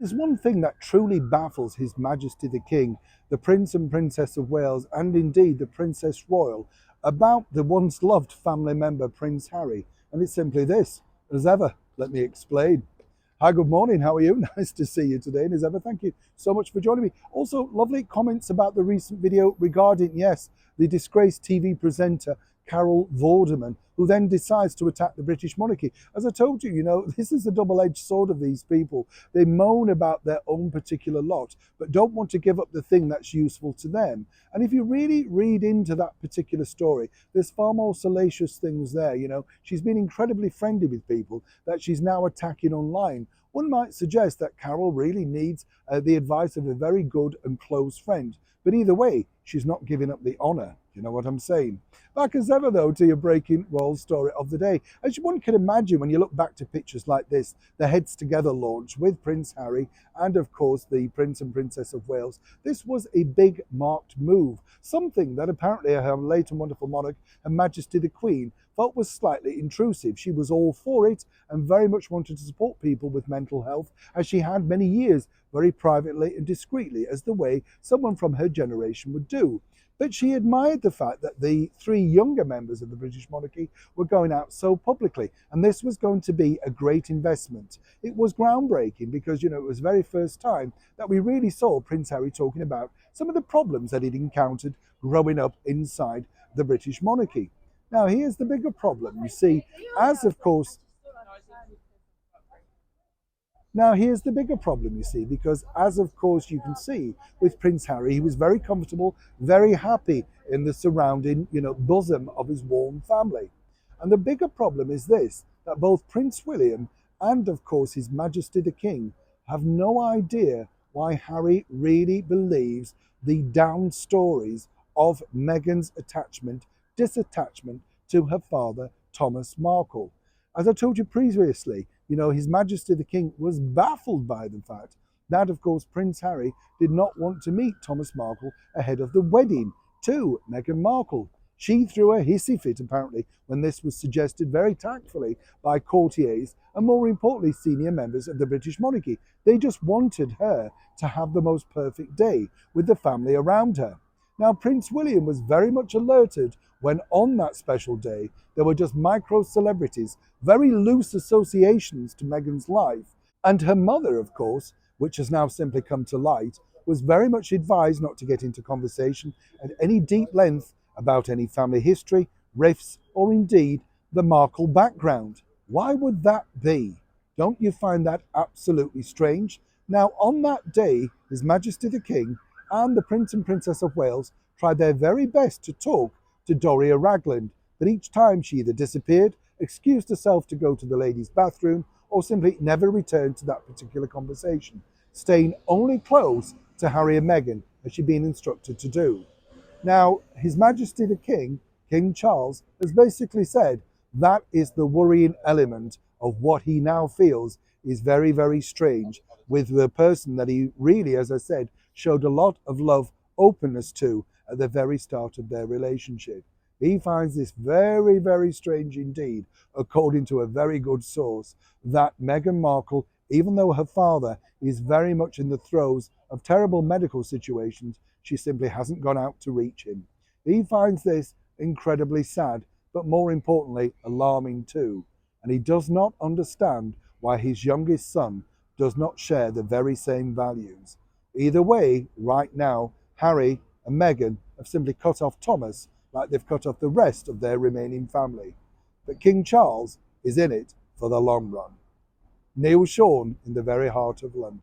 There's one thing that truly baffles His Majesty the King, the Prince and Princess of Wales, and indeed the Princess Royal, about the once loved family member Prince Harry, and it's simply this. As ever, let me explain. Hi, good morning. How are you? Nice to see you today. And as ever, thank you so much for joining me. Also, lovely comments about the recent video regarding, yes, the disgraced TV presenter Carol Vorderman, who then decides to attack the British monarchy. As I told you, this is a double-edged sword of these people. They moan about their own particular lot, but don't want to give up the thing that's useful to them. And if you really read into that particular story, there's far more salacious things there. She's been incredibly friendly with people that she's now attacking online. One might suggest that Carol really needs the advice of a very good and close friend. But either way, she's not giving up the honour. You know what I'm saying? Back as ever, though, to your breaking royal story of the day. As one can imagine, when you look back to pictures like this, the Heads Together launch with Prince Harry and, of course, the Prince and Princess of Wales, this was a big marked move. Something that apparently her late and wonderful monarch, Her Majesty the Queen, felt was slightly intrusive. She was all for it and very much wanted to support people with mental health, as she had many years very privately and discreetly, as the way someone from her generation would do. But she admired the fact that the three younger members of the British monarchy were going out so publicly, and this was going to be a great investment. It was groundbreaking because, it was the very first time that we really saw Prince Harry talking about some of the problems that he'd encountered growing up inside the British monarchy. Now, here's the bigger problem. You see, as of course, Now, here's the bigger problem, you see, because as of course you can see with Prince Harry, he was very comfortable, very happy in the surrounding, bosom of his warm family. And the bigger problem is this, that both Prince William and, of course, His Majesty the King have no idea why Harry really believes the down stories of Meghan's disattachment to her father, Thomas Markle. As I told you previously, His Majesty the King was baffled by the fact that, of course, Prince Harry did not want to meet Thomas Markle ahead of the wedding to Meghan Markle. She threw a hissy fit, apparently, when this was suggested very tactfully by courtiers and, more importantly, senior members of the British monarchy. They just wanted her to have the most perfect day with the family around her. Now, Prince William was very much alerted when on that special day there were just micro celebrities, very loose associations to Meghan's life. And her mother, of course, which has now simply come to light, was very much advised not to get into conversation at any deep length about any family history, rifts, or indeed the Markle background. Why would that be? Don't you find that absolutely strange? Now, on that day, His Majesty the King and the Prince and Princess of Wales tried their very best to talk to Doria Ragland, but each time she either disappeared, excused herself to go to the ladies' bathroom, or simply never returned to that particular conversation, staying only close to Harry and Meghan, as she'd been instructed to do. Now, His Majesty the King, King Charles, has basically said that is the worrying element of what he now feels is very, very strange with the person that he really, as I said, showed a lot of love, openness to at the very start of their relationship. He finds this very, very strange indeed, according to a very good source, that Meghan Markle, even though her father is very much in the throes of terrible medical situations, she simply hasn't gone out to reach him. He finds this incredibly sad, but more importantly, alarming too. And he does not understand why his youngest son does not share the very same values. Either way, right now, Harry and Meghan have simply cut off Thomas like they've cut off the rest of their remaining family. But King Charles is in it for the long run. Neil Sean in the very heart of London.